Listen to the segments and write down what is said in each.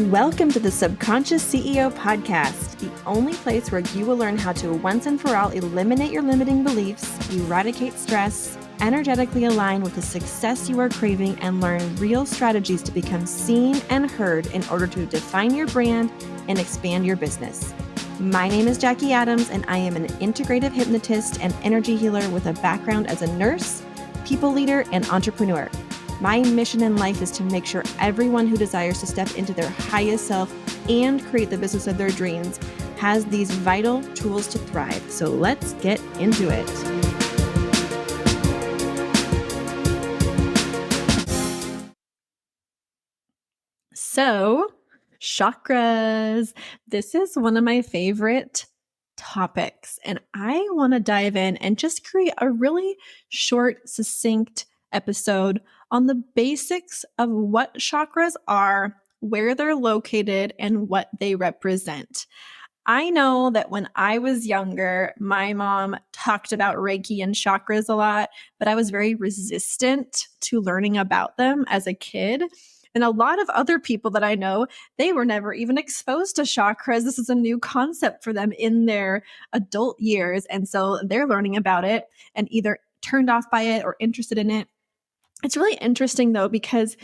Welcome to the Subconscious CEO podcast, the only place where you will learn how to once and for all eliminate your limiting beliefs, eradicate stress, energetically align with the success you are craving, and learn real strategies to become seen and heard in order to define your brand and expand your business. My name is Jackie Adams, and I am an integrative hypnotist and energy healer with a background as a nurse, people leader, and entrepreneur. My mission in life is to make sure everyone who desires to step into their highest self and create the business of their dreams has these vital tools to thrive. So let's get into it. So, chakras. This is one of my favorite topics, and I want to dive in and just create a really short, succinct episode on the basics of what chakras are, where they're located, and what they represent. I know that when I was younger, my mom talked about Reiki and chakras a lot, but I was very resistant to learning about them as a kid. And a lot of other people that I know, they were never even exposed to chakras. This is a new concept for them in their adult years. And so they're learning about it and either turned off by it or interested in it. It's really interesting though, because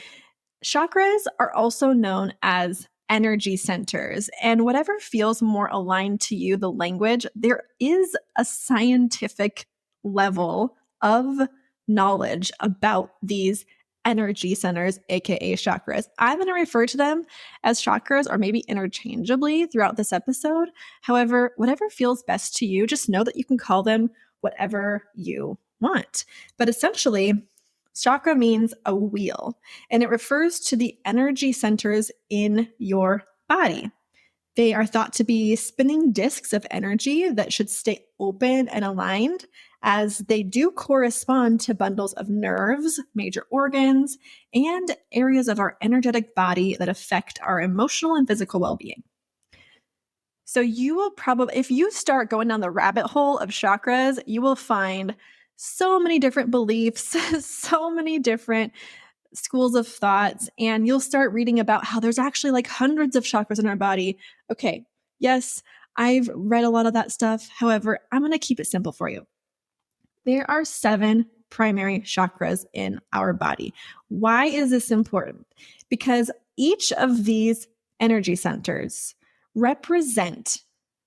chakras are also known as energy centers, and whatever feels more aligned to you, the language, there is a scientific level of knowledge about these energy centers, aka chakras. I'm going to refer to them as chakras or maybe interchangeably throughout this episode. However, whatever feels best to you, just know that you can call them whatever you want. But essentially, chakra means a wheel, and it refers to the energy centers in your body. They are thought to be spinning discs of energy that should stay open and aligned, as they do correspond to bundles of nerves, major organs, and areas of our energetic body that affect our emotional and physical well-being. So you will probably, if you start going down the rabbit hole of chakras, you will find so many different beliefs, so many different schools of thoughts, and you'll start reading about how there's actually like hundreds of chakras in our body. Okay, yes, I've read a lot of that stuff. However, I'm going to keep it simple for you. There are 7 primary chakras in our body. Why is this important? Because each of these energy centers represent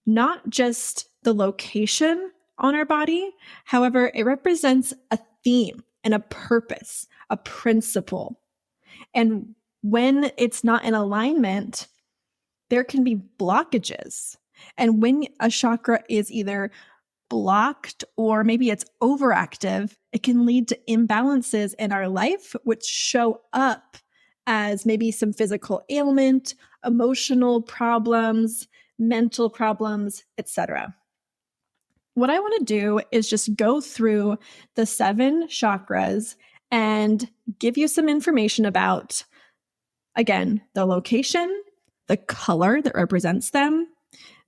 not just the location on our body. However, it represents a theme and a purpose, a principle. And when it's not in alignment, there can be blockages. And when a chakra is either blocked or maybe it's overactive, it can lead to imbalances in our life, which show up as maybe some physical ailment, emotional problems, mental problems, etc. What I want to do is just go through the 7 chakras and give you some information about, again, the location, the color that represents them,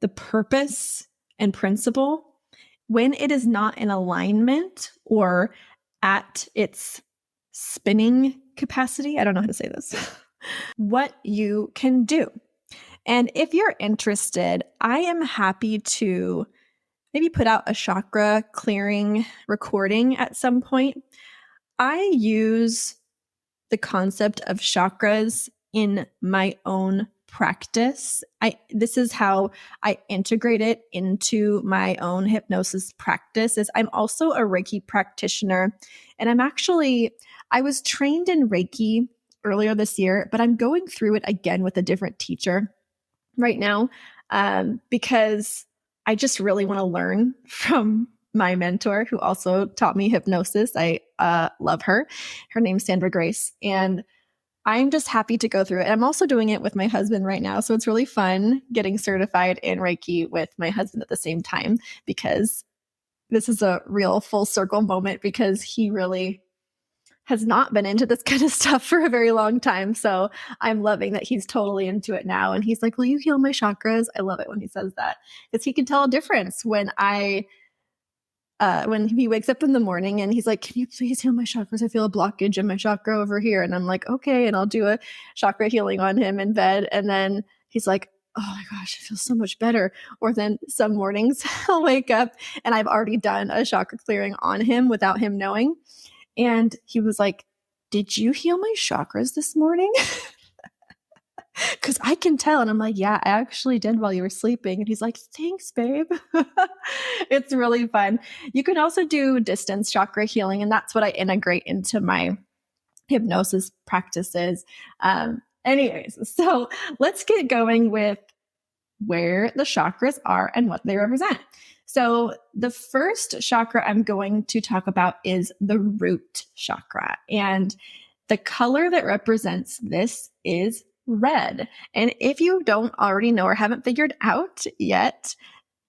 the purpose and principle, when it is not in alignment or at its spinning capacity. I don't know how to say this. What you can do. And if you're interested, I am happy to maybe put out a chakra clearing recording at some point. I use the concept of chakras in my own practice. This is how I integrate it into my own hypnosis practice. I'm also a Reiki practitioner, and I was trained in Reiki earlier this year, but I'm going through it again with a different teacher right now because I just really want to learn from my mentor who also taught me hypnosis. I love her. Her name's Sandra Grace. And I'm just happy to go through it. I'm also doing it with my husband right now. So it's really fun getting certified in Reiki with my husband at the same time, because this is a real full circle moment, because he really has not been into this kind of stuff for a very long time. So I'm loving that he's totally into it now. And he's like, will you heal my chakras? I love it when he says that, because he can tell a difference when I when he wakes up in the morning and he's like, can you please heal my chakras? I feel a blockage in my chakra over here. And I'm like, okay. And I'll do a chakra healing on him in bed. And then he's like, oh my gosh, I feel so much better. Or then some mornings I'll wake up and I've already done a chakra clearing on him without him knowing. And he was like, did you heal my chakras this morning? Because I can tell. And I'm like, yeah, I actually did while you were sleeping. And he's like, thanks, babe. It's really fun. You can also do distance chakra healing. And that's what I integrate into my hypnosis practices. Anyways, so let's get going with where the chakras are and what they represent. So the first chakra I'm going to talk about is the root chakra. And the color that represents this is red. And if you don't already know or haven't figured out yet,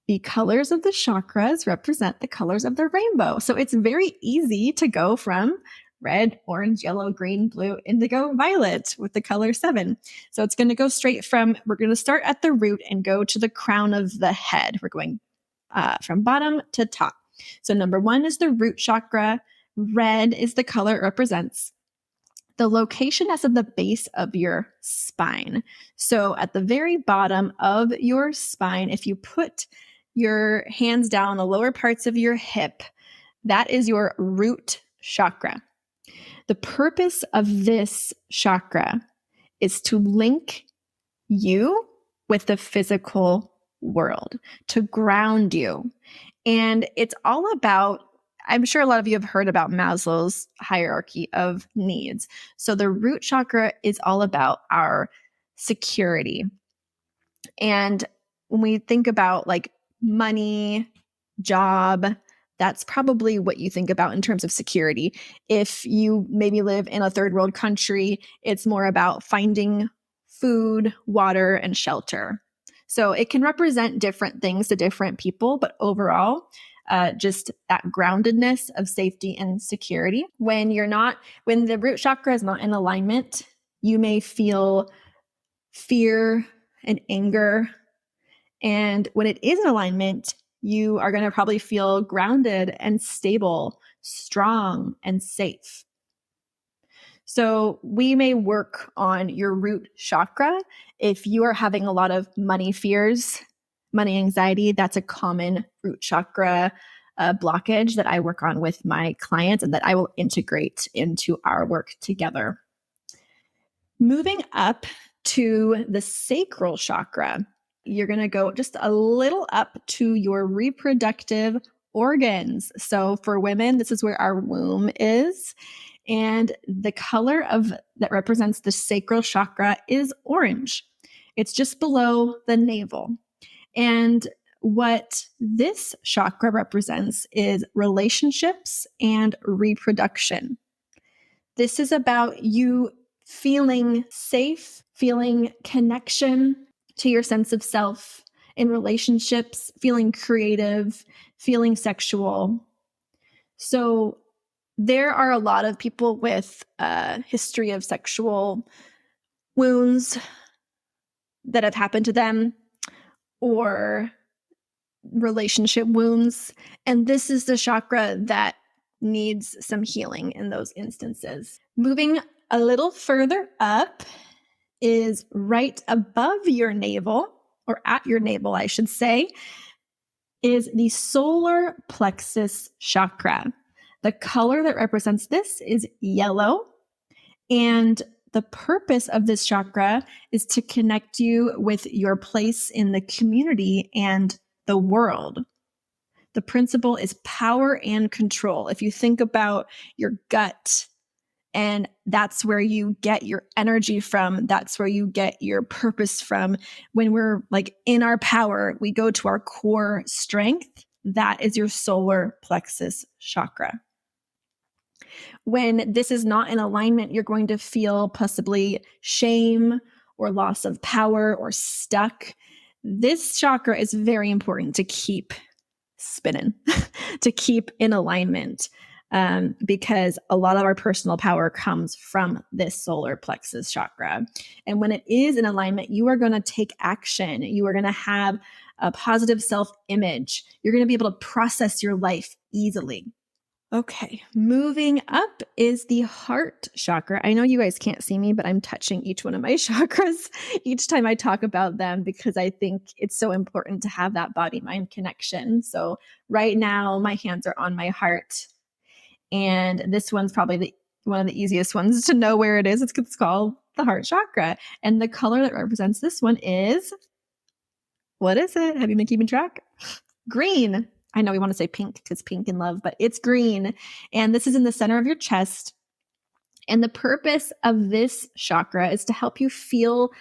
the colors of the chakras represent the colors of the rainbow. So it's very easy to go from red, orange, yellow, green, blue, indigo, violet with the color 7. So it's going to go straight we're going to start at the root and go to the crown of the head. We're going from bottom to top. So number 1 is the root chakra. Red is the color it represents. The location is at the base of your spine. So at the very bottom of your spine, if you put your hands down the lower parts of your hip, that is your root chakra. The purpose of this chakra is to link you with the physical world, to ground you. And it's all about, I'm sure a lot of you have heard about Maslow's hierarchy of needs. So the root chakra is all about our security. And when we think about like money, job, that's probably what you think about in terms of security. If you maybe live in a third world country, it's more about finding food, water, and shelter. So it can represent different things to different people, but overall, just that groundedness of safety and security. When the root chakra is not in alignment, you may feel fear and anger. And when it is in alignment, you are going to probably feel grounded and stable, strong and safe. So we may work on your root chakra. If you are having a lot of money fears, money anxiety, that's a common root chakra blockage that I work on with my clients and that I will integrate into our work together. Moving up to the sacral chakra, you're going to go just a little up to your reproductive organs. So for women, this is where our womb is. And the color that represents the sacral chakra is orange. It's just below the navel. And what this chakra represents is relationships and reproduction. This is about you feeling safe, feeling connection to your sense of self in relationships, feeling creative, feeling sexual. So there are a lot of people with a history of sexual wounds that have happened to them or relationship wounds. And this is the chakra that needs some healing in those instances. Moving a little further up is right above your navel, or at your navel, I should say, is the solar plexus chakra. The color that represents this is yellow. And the purpose of this chakra is to connect you with your place in the community and the world. The principle is power and control. If you think about your gut, and that's where you get your energy from, that's where you get your purpose from. When we're like in our power, we go to our core strength. That is your solar plexus chakra. When this is not in alignment, you're going to feel possibly shame or loss of power or stuck. This chakra is very important to keep spinning, to keep in alignment, because a lot of our personal power comes from this solar plexus chakra. And when it is in alignment, you are going to take action. You are going to have a positive self-image. You're going to be able to process your life easily. Okay, moving up is the heart chakra. I know you guys can't see me, but I'm touching each one of my chakras each time I talk about them because I think it's so important to have that body-mind connection. So right now, my hands are on my heart, and this one's probably one of the easiest ones to know where it is. It's called the heart chakra, and the color that represents this one is, what is it? Have you been keeping track? Green. I know we want to say pink because pink in love, but it's green. And this is in the center of your chest. And the purpose of this chakra is to help you feel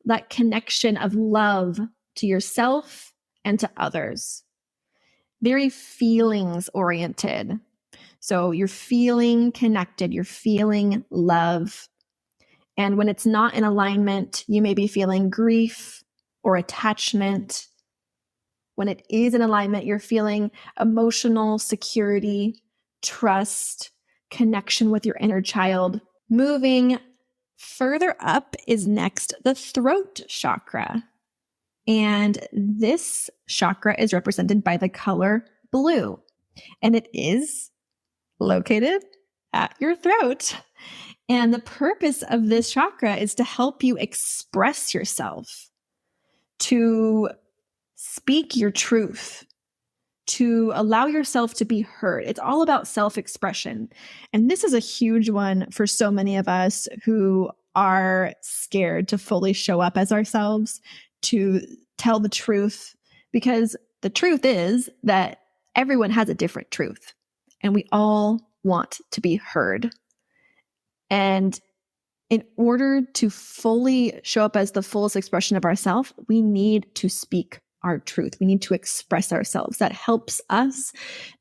that connection of love to yourself and to others. Very feelings oriented. So you're feeling connected, you're feeling love. And when it's not in alignment, you may be feeling grief or attachment. When it is in alignment, you're feeling emotional security, trust, connection with your inner child. Moving further up is next the throat chakra. And this chakra is represented by the color blue. And it is located at your throat. And the purpose of this chakra is to help you express yourself, to speak your truth, to allow yourself to be heard. It's all about self-expression. And this is a huge one for so many of us who are scared to fully show up as ourselves, to tell the truth, because the truth is that everyone has a different truth, and we all want to be heard. And in order to fully show up as the fullest expression of ourselves, we need to speak our truth. We need to express ourselves. That helps us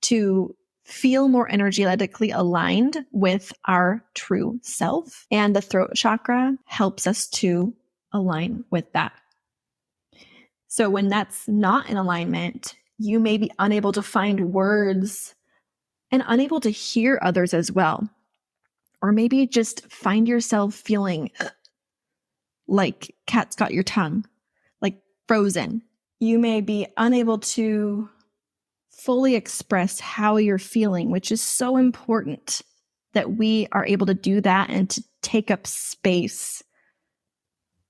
to feel more energetically aligned with our true self. And the throat chakra helps us to align with that. So when that's not in alignment, you may be unable to find words and unable to hear others as well. Or maybe just find yourself feeling like cat's got your tongue, like frozen. You may be unable to fully express how you're feeling, which is so important that we are able to do that and to take up space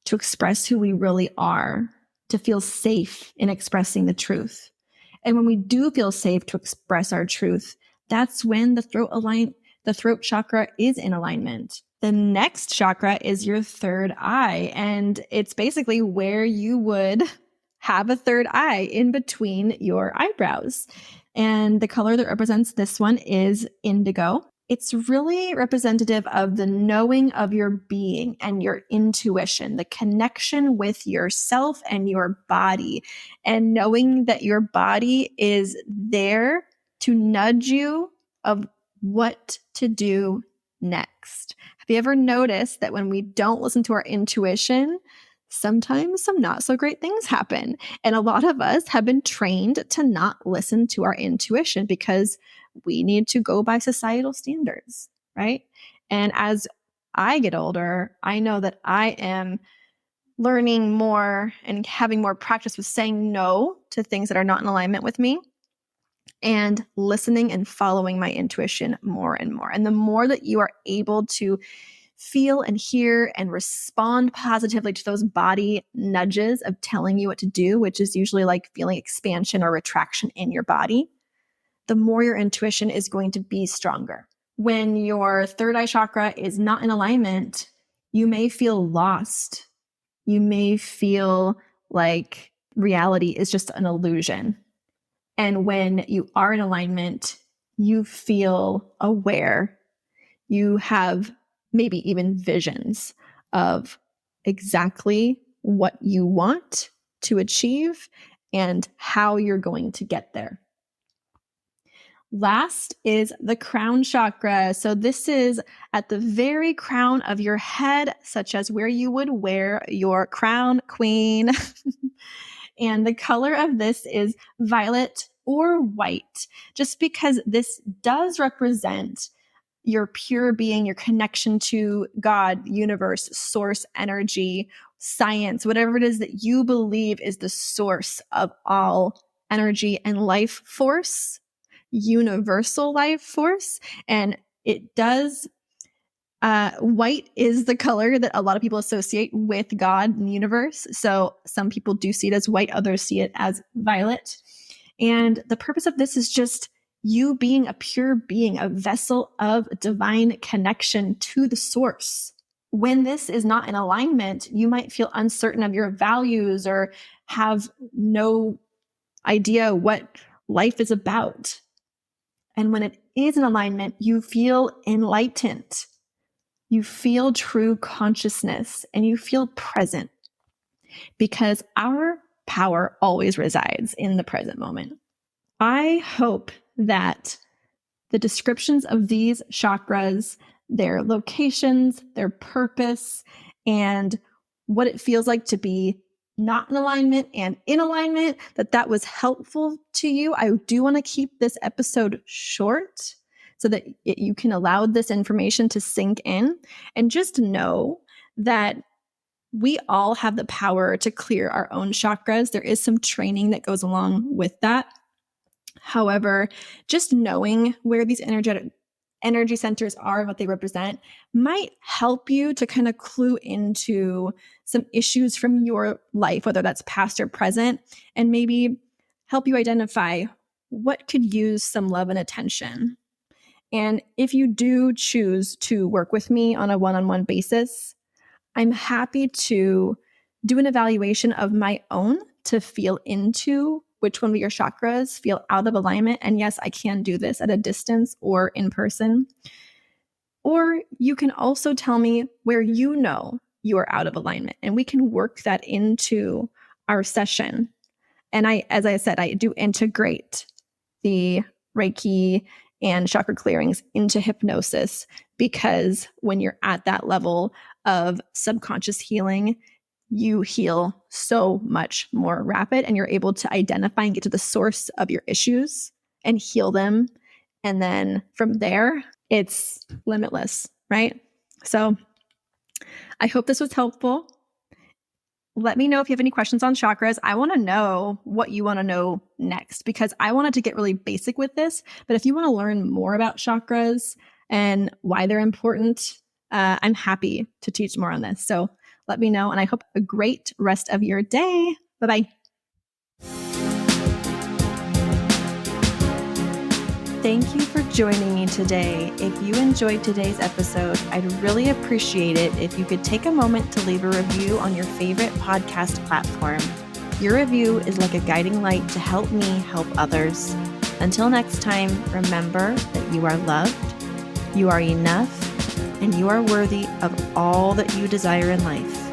to express who we really are, to feel safe in expressing the truth. And when we do feel safe to express our truth, that's when the throat chakra is in alignment. The next chakra is your third eye, and it's basically where you would have a third eye in between your eyebrows. And the color that represents this one is indigo. It's really representative of the knowing of your being and your intuition, the connection with yourself and your body, and knowing that your body is there to nudge you of what to do next. Have you ever noticed that when we don't listen to our intuition, sometimes some not so great things happen? And a lot of us have been trained to not listen to our intuition because we need to go by societal standards, right? And as I get older, I know that I am learning more and having more practice with saying no to things that are not in alignment with me, and listening and following my intuition more and more. And the more that you are able to feel and hear and respond positively to those body nudges of telling you what to do, which is usually like feeling expansion or retraction in your body, the more your intuition is going to be stronger. When your third eye chakra is not in alignment, you may feel lost. You may feel like reality is just an illusion. And when you are in alignment, you feel aware. You have maybe even visions of exactly what you want to achieve and how you're going to get there. Last is the crown chakra. So this is at the very crown of your head, such as where you would wear your crown, queen. And the color of this is violet or white, just because this does represent your pure being, your connection to God, universe, source, energy, science, whatever it is that you believe is the source of all energy and life force. universal life force. And it does, white is the color that a lot of people associate with God and the universe. So some people do see it as white, others see it as violet. And the purpose of this is just you being a pure being, a vessel of divine connection to the source. When this is not in alignment, you might feel uncertain of your values or have no idea what life is about. And when it is in alignment, you feel enlightened. You feel true consciousness and you feel present, because our power always resides in the present moment. I hope that the descriptions of these chakras, their locations, their purpose, and what it feels like to be not in alignment and in alignment, that was helpful to you. I do want to keep this episode short so that you can allow this information to sink in, and just know that we all have the power to clear our own chakras. There is some training that goes along with that. However, just knowing where these energy centers are and what they represent might help you to kind of clue into some issues from your life, whether that's past or present, and maybe help you identify what could use some love and attention. And if you do choose to work with me on a one-on-one basis, I'm happy to do an evaluation of my own to feel into which one of your chakras feel out of alignment. And yes, I can do this at a distance or in person. Or you can also tell me where you know you are out of alignment, and we can work that into our session. And as I said, I do integrate the Reiki and chakra clearings into hypnosis, because when you're at that level of subconscious healing, you heal so much more rapid, and you're able to identify and get to the source of your issues and heal them. And then from there, it's limitless, right? So I hope this was helpful. Let me know if you have any questions on chakras. I want to know what you want to know next, because I wanted to get really basic with this. But if you want to learn more about chakras and why they're important, I'm happy to teach more on this. So let me know, and I hope a great rest of your day. Bye-bye. Thank you for joining me today. If you enjoyed today's episode, I'd really appreciate it if you could take a moment to leave a review on your favorite podcast platform. Your review is like a guiding light to help me help others. Until next time, remember that you are loved, you are enough, and you are worthy of all that you desire in life.